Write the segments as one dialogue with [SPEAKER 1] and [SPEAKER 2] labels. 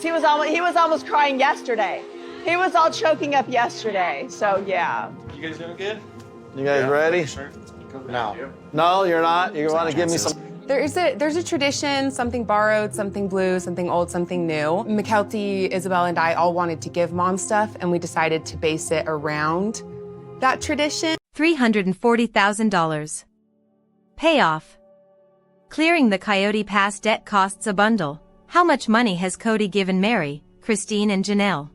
[SPEAKER 1] Yes, he was almost crying yesterday. He was all choking up yesterday. So yeah.
[SPEAKER 2] You guys doing good?
[SPEAKER 3] You guys ready?
[SPEAKER 2] Sure.
[SPEAKER 3] No. No, you're not. You want to give me some?
[SPEAKER 4] There's a tradition, something borrowed, something blue, something old, something new. Mykelti, Isabel, and I all wanted to give Mom stuff, and we decided to base it around that tradition.
[SPEAKER 5] $340,000. Payoff. Clearing the Coyote Pass debt costs a bundle. How much money has Kody given Meri, Christine, and Janelle?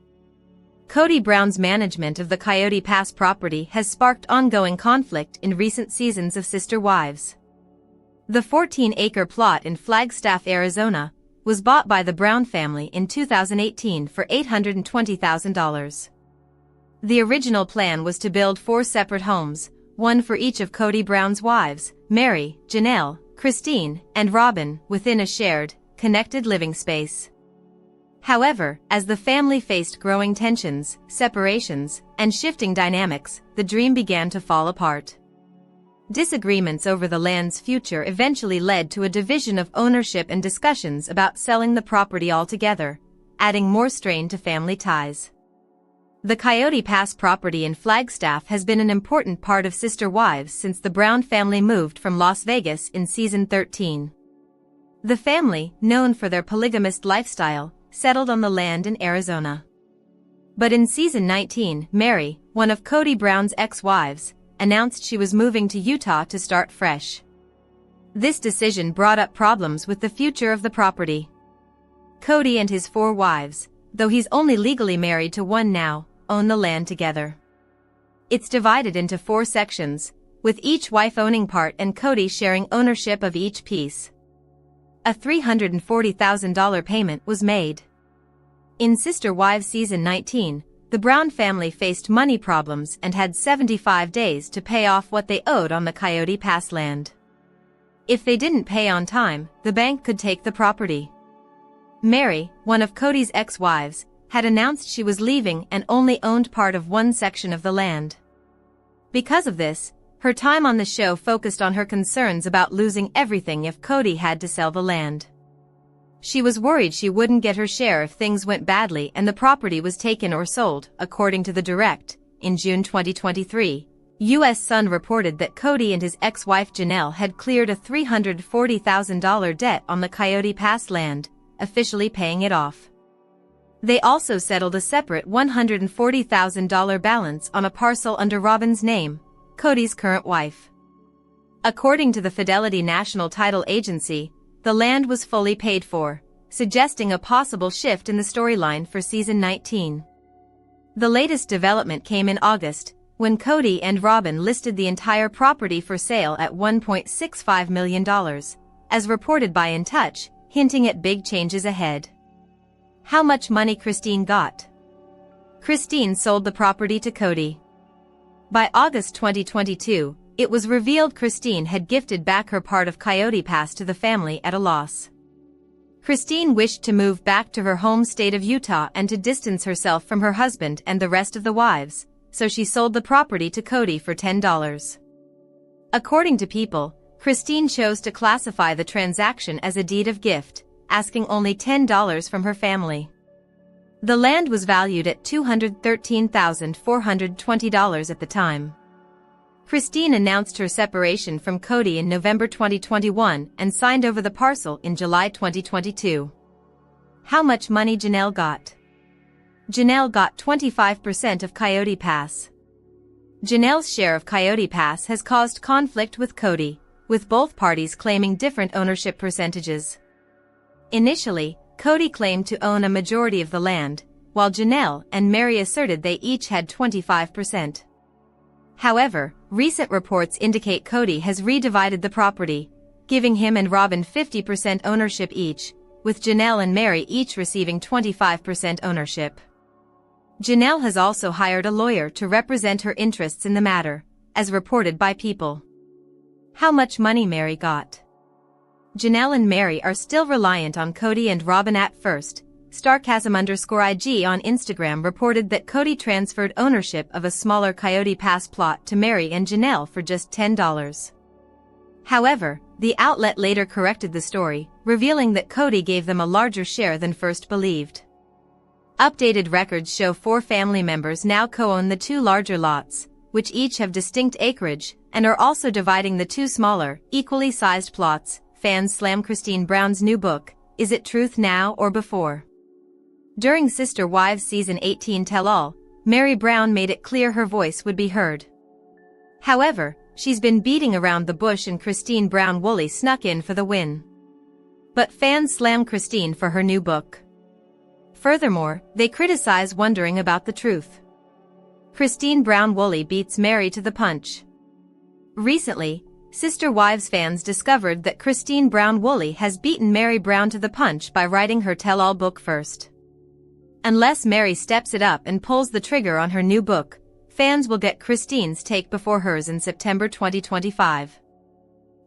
[SPEAKER 5] Kody Brown's management of the Coyote Pass property has sparked ongoing conflict in recent seasons of Sister Wives. The 14-acre plot in Flagstaff, Arizona, was bought by the Brown family in 2018 for $820,000. The original plan was to build 4 separate homes, one for each of Kody Brown's wives, Meri, Janelle, Christine, and Robyn, within a shared, connected living space. However, as the family faced growing tensions, separations, and shifting dynamics, the dream began to fall apart. Disagreements over the land's future eventually led to a division of ownership and discussions about selling the property altogether, adding more strain to family ties. The Coyote Pass property in Flagstaff has been an important part of Sister Wives since the Brown family moved from Las Vegas in season 13. The family, known for their polygamist lifestyle, settled on the land in Arizona. But in season 19, Meri, one of Kody Brown's ex-wives, announced she was moving to Utah to start fresh. This decision brought up problems with the future of the property. Kody and his 4 wives, though he's only legally married to one now, own the land together. It's divided into 4 sections, with each wife owning part and Kody sharing ownership of each piece. A $340,000 payment was made. In Sister Wives season 19, the Brown family faced money problems and had 75 days to pay off what they owed on the Coyote Pass land. If they didn't pay on time, the bank could take the property. Meri, one of Kody's ex-wives, had announced she was leaving and only owned part of one section of the land. Because of this, her time on the show focused on her concerns about losing everything if Kody had to sell the land. She was worried she wouldn't get her share if things went badly and the property was taken or sold, according to The Direct. In June 2023, U.S. Sun reported that Kody and his ex-wife Janelle had cleared a $340,000 debt on the Coyote Pass land, officially paying it off. They also settled a separate $140,000 balance on a parcel under Robyn's name, Kody's current wife. According to the Fidelity National Title Agency, the land was fully paid for, suggesting a possible shift in the storyline for season 19. The latest development came in August, when Kody and Robyn listed the entire property for sale at $1.65 million, as reported by In Touch, hinting at big changes ahead. How much money Christine got? Christine sold the property to Kody. By August 2022, it was revealed Christine had gifted back her part of Coyote Pass to the family at a loss. Christine wished to move back to her home state of Utah and to distance herself from her husband and the rest of the wives, so she sold the property to Kody for $10. According to People, Christine chose to classify the transaction as a deed of gift, asking only $10 from her family. The land was valued at $213,420 at the time. Christine announced her separation from Kody in November 2021 and signed over the parcel in July 2022. How much money Janelle got? Janelle got 25% of Coyote Pass. Janelle's share of Coyote Pass has caused conflict with Kody, with both parties claiming different ownership percentages. Initially, Kody claimed to own a majority of the land, while Janelle and Meri asserted they each had 25%. However, recent reports indicate Kody has redivided the property, giving him and Robyn 50% ownership each, with Janelle and Meri each receiving 25% ownership. Janelle has also hired a lawyer to represent her interests in the matter, as reported by People. How much money Meri got? Janelle and Meri are still reliant on Kody and Robyn at first. Starcasm_IG on Instagram reported that Kody transferred ownership of a smaller Coyote Pass plot to Meri and Janelle for just $10. However, the outlet later corrected the story, revealing that Kody gave them a larger share than first believed. Updated records show 4 family members now co-own the 2 larger lots, which each have distinct acreage, and are also dividing the 2 smaller, equally sized plots. Fans slam Christine Brown's new book, Is It Truth Now or Before? During Sister Wives Season 18 Tell-All, Meri Brown made it clear her voice would be heard. However, she's been beating around the bush and Christine Brown Woolley snuck in for the win. But fans slam Christine for her new book. Furthermore, they criticize wondering about the truth. Christine Brown Woolley beats Meri to the punch. Recently, Sister Wives fans discovered that Christine Brown Woolley has beaten Meri Brown to the punch by writing her tell-all book first. Unless Meri steps it up and pulls the trigger on her new book, fans will get Christine's take before hers in September 2025.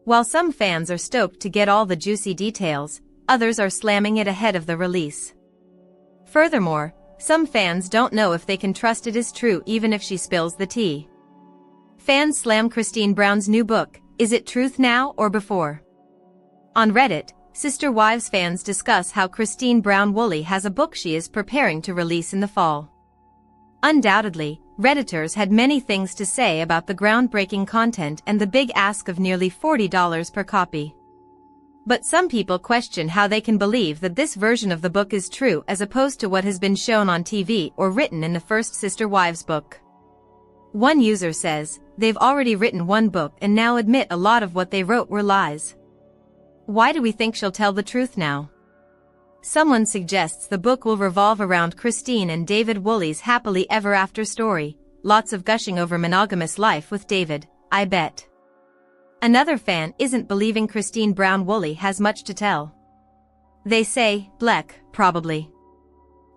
[SPEAKER 5] While some fans are stoked to get all the juicy details, others are slamming it ahead of the release. Furthermore, some fans don't know if they can trust it is true even if she spills the tea. Fans slam Christine Brown's new book, Is It Truth Now or Before? On Reddit, Sister Wives fans discuss how Christine Brown Woolley has a book she is preparing to release in the fall. Undoubtedly, Redditors had many things to say about the groundbreaking content and the big ask of nearly $40 per copy. But some people question how they can believe that this version of the book is true as opposed to what has been shown on TV or written in the first Sister Wives book. One user says, they've already written one book and now admit a lot of what they wrote were lies. Why do we think she'll tell the truth now? Someone suggests the book will revolve around Christine and David Woolley's happily ever after story, lots of gushing over monogamous life with David, I bet. Another fan isn't believing Christine Brown Woolley has much to tell. They say, Bleck, probably.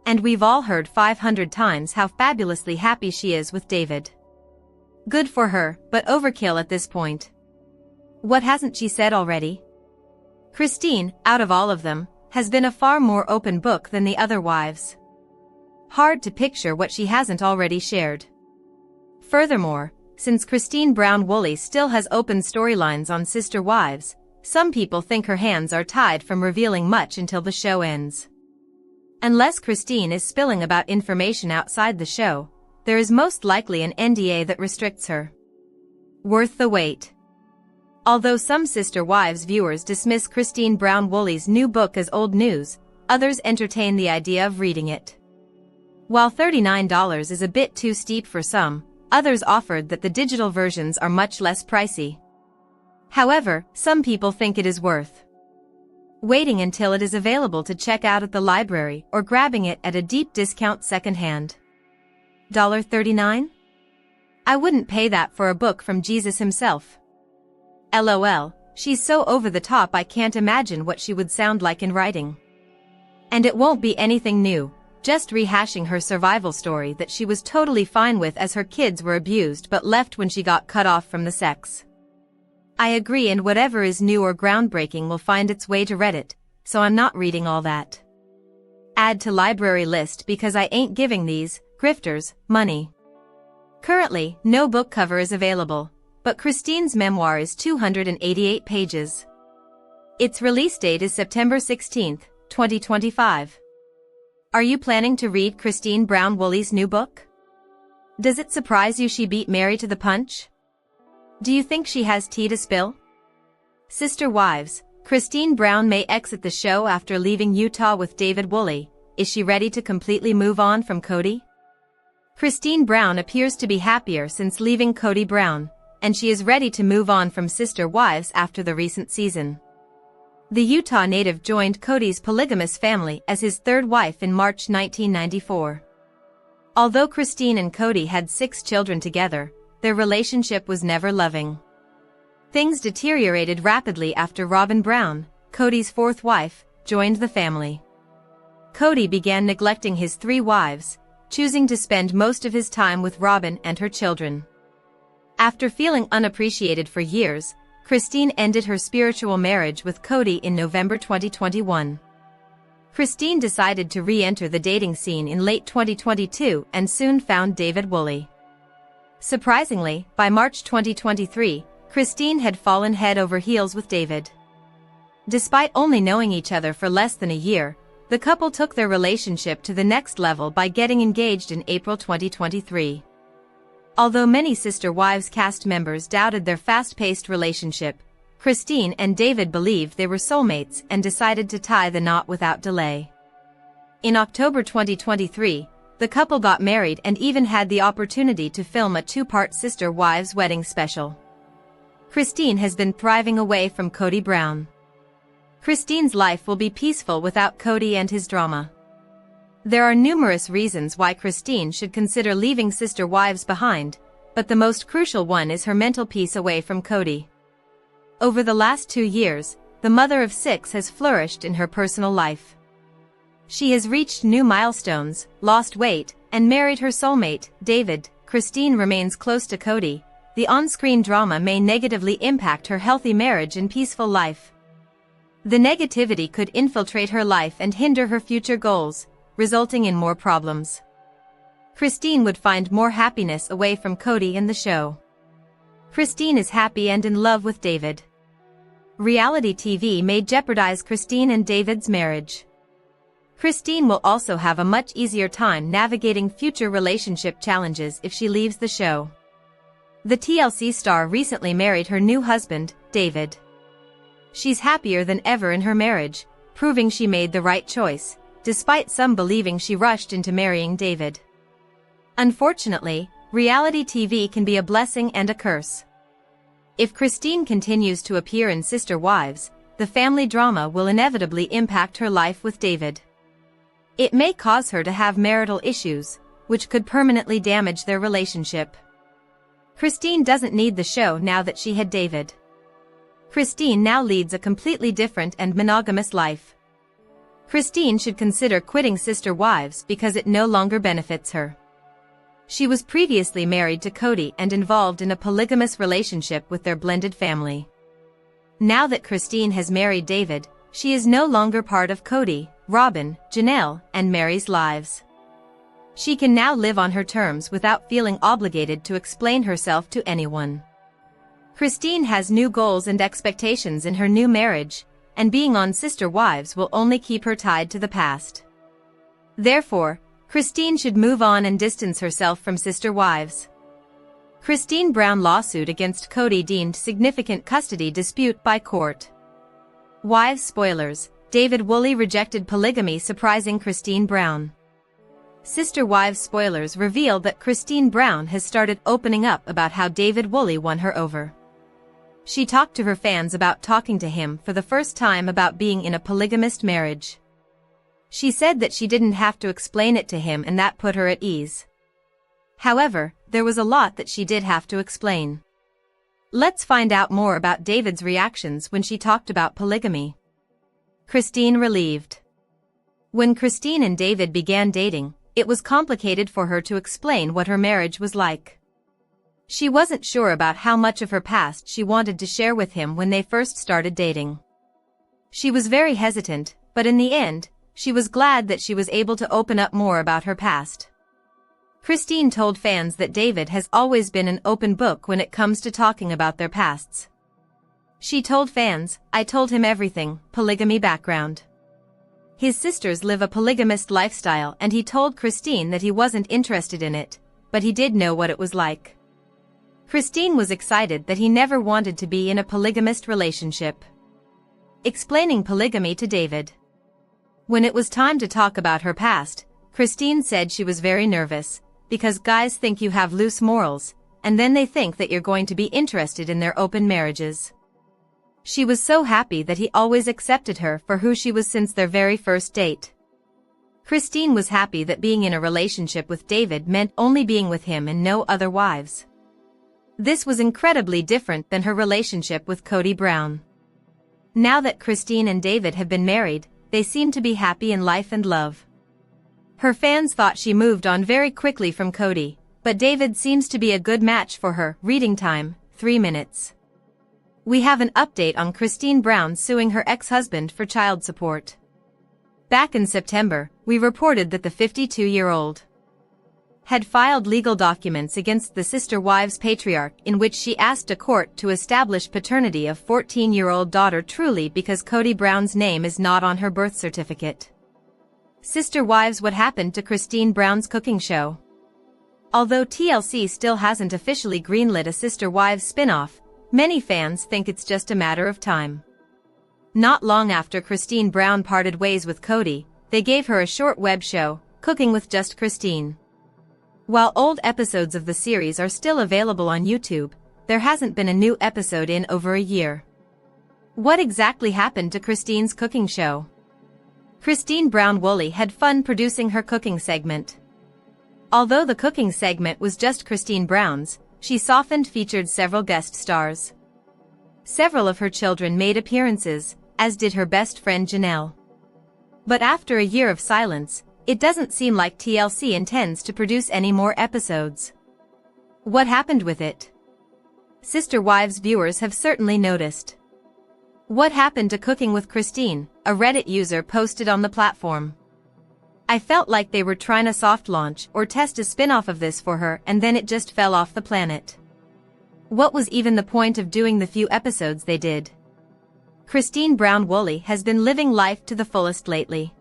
[SPEAKER 5] And we've all heard 500 times how fabulously happy she is with David. Good for her, but overkill at this point. What hasn't she said already? Christine, out of all of them, has been a far more open book than the other wives. Hard to picture what she hasn't already shared. Furthermore, since Christine Brown Woolley still has open storylines on Sister Wives, some people think her hands are tied from revealing much until the show ends. Unless Christine is spilling about information outside the show, there is most likely an NDA that restricts her. Worth the wait. Although some Sister Wives viewers dismiss Christine Brown Woolley's new book as old news, others entertain the idea of reading it. While $39 is a bit too steep for some, others offered that the digital versions are much less pricey. However, some people think it is worth waiting until it is available to check out at the library or grabbing it at a deep discount secondhand. $39? I wouldn't pay that for a book from Jesus himself. LOL, she's so over the top I can't imagine what she would sound like in writing. And it won't be anything new, just rehashing her survival story that she was totally fine with as her kids were abused but left when she got cut off from the sex. I agree, and whatever is new or groundbreaking will find its way to Reddit, so I'm not reading all that. Add to library list because I ain't giving these grifters money. Currently, no book cover is available, but Christine's memoir is 288 pages. Its release date is September 16, 2025. Are you planning to read Christine Brown Woolley's new book? Does it surprise you she beat Meri to the punch? Do you think she has tea to spill? Sister Wives, Christine Brown may exit the show after leaving Utah with David Woolley. Is she ready to completely move on from Kody? Christine Brown appears to be happier since leaving Kody Brown, and she is ready to move on from Sister Wives after the recent season. The Utah native joined Kody's polygamous family as his third wife in March 1994. Although Christine and Kody had 6 children together, their relationship was never loving. Things deteriorated rapidly after Robyn Brown, Kody's 4th wife, joined the family. Kody began neglecting his 3 wives, choosing to spend most of his time with Robyn and her children. After feeling unappreciated for years, Christine ended her spiritual marriage with Kody in November 2021. Christine decided to re-enter the dating scene in late 2022 and soon found David Woolley. Surprisingly, by March 2023, Christine had fallen head over heels with David. Despite only knowing each other for less than a year, The couple took their relationship to the next level by getting engaged in April 2023. Although many Sister Wives cast members doubted their fast-paced relationship, Christine and David believed they were soulmates and decided to tie the knot without delay. In October 2023, the couple got married and even had the opportunity to film a two-part Sister Wives wedding special. Christine has been thriving away from Kody Brown. Christine's life will be peaceful without Kody and his drama. There are numerous reasons why Christine should consider leaving Sister Wives behind, but the most crucial one is her mental peace away from Kody. Over the last 2 years, the mother of 6 has flourished in her personal life. She has reached new milestones, lost weight, and married her soulmate, David. Christine remains close to Kody. The on-screen drama may negatively impact her healthy marriage and peaceful life. The negativity could infiltrate her life and hinder her future goals, resulting in more problems. Christine would find more happiness away from Kody in the show. Christine is happy and in love with David. Reality TV may jeopardize Christine and David's marriage. Christine will also have a much easier time navigating future relationship challenges if she leaves the show. The TLC star recently married her new husband, David. She's happier than ever in her marriage, proving she made the right choice, despite some believing she rushed into marrying David. Unfortunately, reality TV can be a blessing and a curse. If Christine continues to appear in Sister Wives, the family drama will inevitably impact her life with David. It may cause her to have marital issues, which could permanently damage their relationship. Christine doesn't need the show now that she had David. Christine now leads a completely different and monogamous life. Christine should consider quitting Sister Wives because it no longer benefits her. She was previously married to Kody and involved in a polygamous relationship with their blended family. Now that Christine has married David, she is no longer part of Kody, Robyn, Janelle, and Meri's lives. She can now live on her terms without feeling obligated to explain herself to anyone. Christine has new goals and expectations in her new marriage, and being on Sister Wives will only keep her tied to the past. Therefore, Christine should move on and distance herself from Sister Wives. Kody Brown lawsuit against Kody deemed significant custody dispute by court. Wives spoilers, David Woolley rejected polygamy surprising Kody Brown. Sister Wives spoilers reveal that Kody Brown has started opening up about how David Woolley won her over. She talked to her fans about talking to him for the first time about being in a polygamist marriage. She said that she didn't have to explain it to him and that put her at ease. However, there was a lot that she did have to explain. Let's find out more about David's reactions when she talked about polygamy. Christine relieved. When Christine and David began dating, it was complicated for her to explain what her marriage was like. She wasn't sure about how much of her past she wanted to share with him when they first started dating. She was very hesitant, but in the end, she was glad that she was able to open up more about her past. Christine told fans that David has always been an open book when it comes to talking about their pasts. She told fans, "I told him everything, polygamy background. His sisters live a polygamist lifestyle and he told Christine that he wasn't interested in it, but he did know what it was like." Christine was excited that he never wanted to be in a polygamist relationship. Explaining polygamy to David. When it was time to talk about her past, Christine said she was very nervous, because guys think you have loose morals, and then they think that you're going to be interested in their open marriages. She was so happy that he always accepted her for who she was since their very first date. Christine was happy that being in a relationship with David meant only being with him and no other wives. This was incredibly different than her relationship with Kody Brown. Now that Christine and David have been married, they seem to be happy in life and love. Her fans thought she moved on very quickly from Kody, but David seems to be a good match for her. Reading time, 3 minutes. We have an update on Kody Brown suing her ex-husband for child support. Back in September, we reported that the 52-year-old had filed legal documents against the Sister Wives patriarch in which she asked a court to establish paternity of 14-year-old daughter Truly because Kody Brown's name is not on her birth certificate. Sister Wives, what happened to Christine Brown's cooking show? Although TLC still hasn't officially greenlit a Sister Wives spin-off, many fans think it's just a matter of time. Not long after Christine Brown parted ways with Kody, they gave her a short web show, Cooking with Just Christine. While old episodes of the series are still available on YouTube, there hasn't been a new episode in over a year. What exactly happened to Christine's cooking show? Christine Brown Woolley had fun producing her cooking segment. Although the cooking segment was just Christine Brown's, she often featured several guest stars. Several of her children made appearances, as did her best friend Janelle. But after a year of silence, it doesn't seem like TLC intends to produce any more episodes. What happened with it? Sister Wives viewers have certainly noticed. What happened to Cooking with Christine? A Reddit user posted on the platform. I felt like they were trying to soft launch or test a spin-off of this for her, and then it just fell off the planet. What was even the point of doing the few episodes they did? Christine Brown Woolley has been living life to the fullest lately.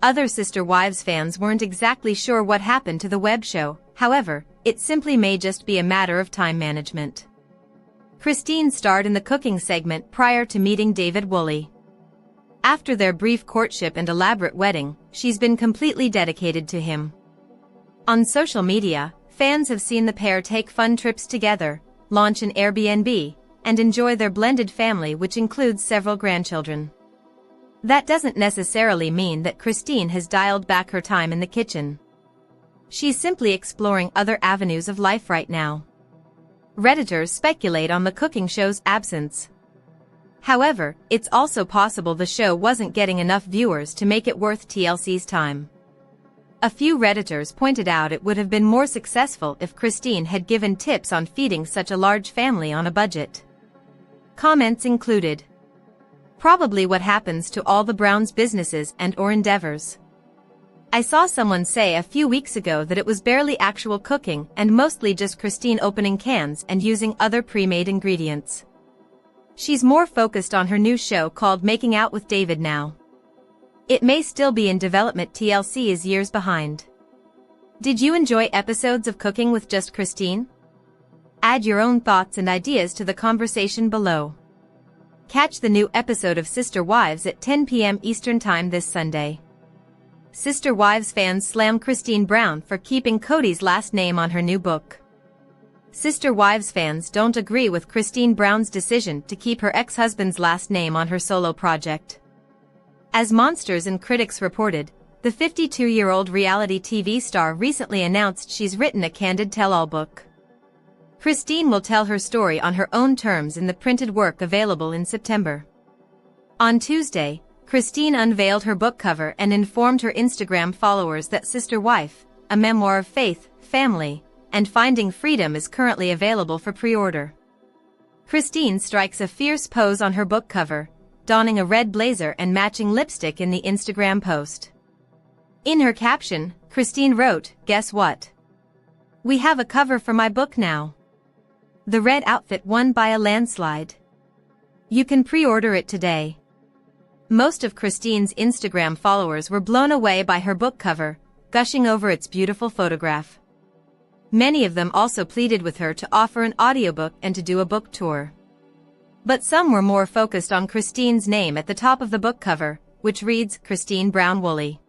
[SPEAKER 5] Other Sister Wives fans weren't exactly sure what happened to the web show, however, it simply may just be a matter of time management. Christine starred in the cooking segment prior to meeting David Woolley. After their brief courtship and elaborate wedding, she's been completely dedicated to him. On social media, fans have seen the pair take fun trips together, launch an Airbnb, and enjoy their blended family, which includes several grandchildren. That doesn't necessarily mean that Christine has dialed back her time in the kitchen. She's simply exploring other avenues of life right now. Redditors speculate on the cooking show's absence. However, it's also possible the show wasn't getting enough viewers to make it worth TLC's time. A few Redditors pointed out it would have been more successful if Christine had given tips on feeding such a large family on a budget. Comments included: probably what happens to all the Browns' businesses and/or endeavors. I saw someone say a few weeks ago that it was barely actual cooking and mostly just Christine opening cans and using other pre-made ingredients. She's more focused on her new show called Making Out with David now. It may still be in development. TLC is years behind. Did you enjoy episodes of Cooking with Just Christine? Add your own thoughts and ideas to the conversation below. Catch the new episode of Sister Wives at 10 p.m. Eastern Time this Sunday. Sister Wives fans slam Christine Brown for keeping Kody's last name on her new book. Sister Wives fans don't agree with Christine Brown's decision to keep her ex-husband's last name on her solo project. As Monsters and Critics reported, the 52-year-old reality TV star recently announced she's written a candid tell-all book. Christine will tell her story on her own terms in the printed work available in September. On Tuesday, Christine unveiled her book cover and informed her Instagram followers that Sister Wife, a memoir of faith, family, and finding freedom is currently available for pre-order. Christine strikes a fierce pose on her book cover, donning a red blazer and matching lipstick in the Instagram post. In her caption, Christine wrote, "Guess what? We have a cover for my book now. The red outfit won by a landslide. You can pre-order it today." Most of Christine's Instagram followers were blown away by her book cover, gushing over its beautiful photograph. Many of them also pleaded with her to offer an audiobook and to do a book tour. But some were more focused on Christine's name at the top of the book cover, which reads Christine Brown Woolley.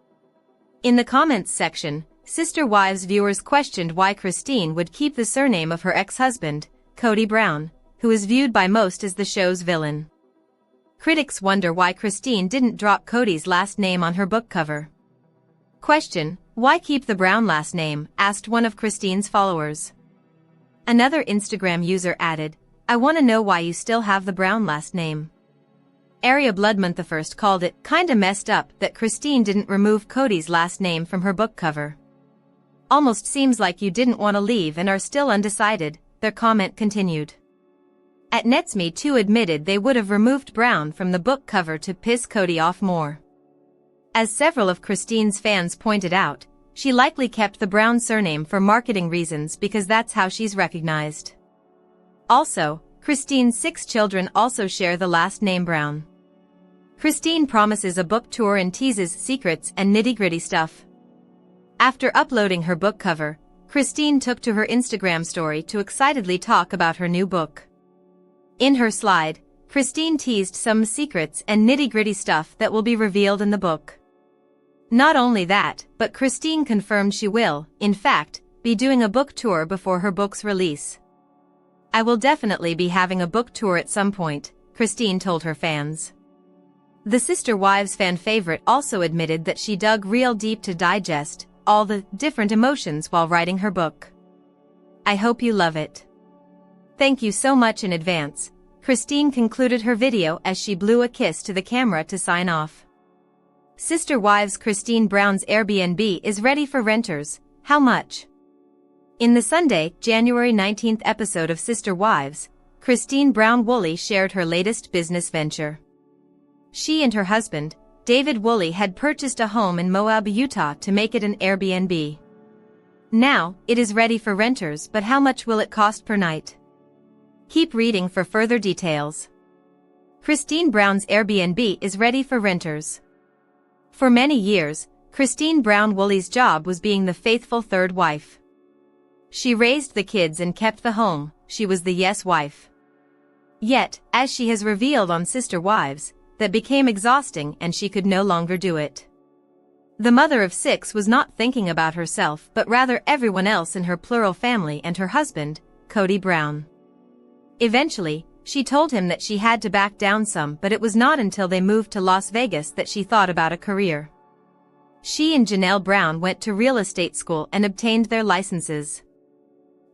[SPEAKER 5] In the comments section, Sister Wives viewers questioned why Christine would keep the surname of her ex-husband, Kody Brown, who is viewed by most as the show's villain. Critics wonder why Christine didn't drop Kody's last name on her book cover. Question: why keep the Brown last name? Asked one of Christine's followers. Another Instagram user added, "I want to know why you still have the Brown last name." Area Bloodmonth I called it kinda messed up that Christine didn't remove Kody's last name from her book cover. Almost seems like you didn't want to leave and are still undecided, their comment continued. At Netsme too admitted they would have removed Brown from the book cover to piss Kody off more. As several of Christine's fans pointed out, she likely kept the Brown surname for marketing reasons because that's how she's recognized. Also, Christine's 6 children also share the last name Brown. Christine promises a book tour and teases secrets and nitty-gritty stuff. After uploading her book cover, Christine took to her Instagram story to excitedly talk about her new book. In her slide, Christine teased some secrets and nitty-gritty stuff that will be revealed in the book. Not only that, but Christine confirmed she will, in fact, be doing a book tour before her book's release. "I will definitely be having a book tour at some point," Christine told her fans. The Sister Wives fan favorite also admitted that she dug real deep to digest all the different emotions while writing her book. "I hope you love it. Thank you so much in advance," Christine concluded her video as she blew a kiss to the camera to sign off. Sister Wives Kody Brown's Airbnb is ready for renters. How much? In the Sunday, January 19th episode of Sister Wives, Kody Brown Woolley shared her latest business venture. She and her husband, David Woolley, had purchased a home in Moab, Utah to make it an Airbnb. Now, it is ready for renters, but how much will it cost per night? Keep reading for further details. Kody Brown's Airbnb is ready for renters. For many years, Kody Brown Woolley's job was being the faithful third wife. She raised the kids and kept the home. She was the yes wife. Yet, as she has revealed on Sister Wives, that became exhausting and she could no longer do it. The mother of 6 was not thinking about herself but rather everyone else in her plural family and her husband, Kody Brown. Eventually, she told him that she had to back down some, but it was not until they moved to Las Vegas that she thought about a career. She and Janelle Brown went to real estate school and obtained their licenses.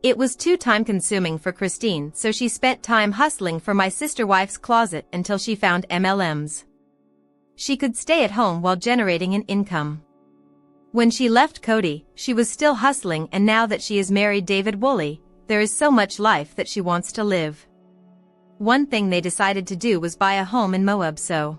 [SPEAKER 5] It was too time-consuming for Christine, so she spent time hustling for my sister wife's closet until she found MLMs. She could stay at home while generating an income. When she left Kody, she was still hustling, and now that she has married David Woolley, there is so much life that she wants to live. One thing they decided to do was buy a home in Moab, so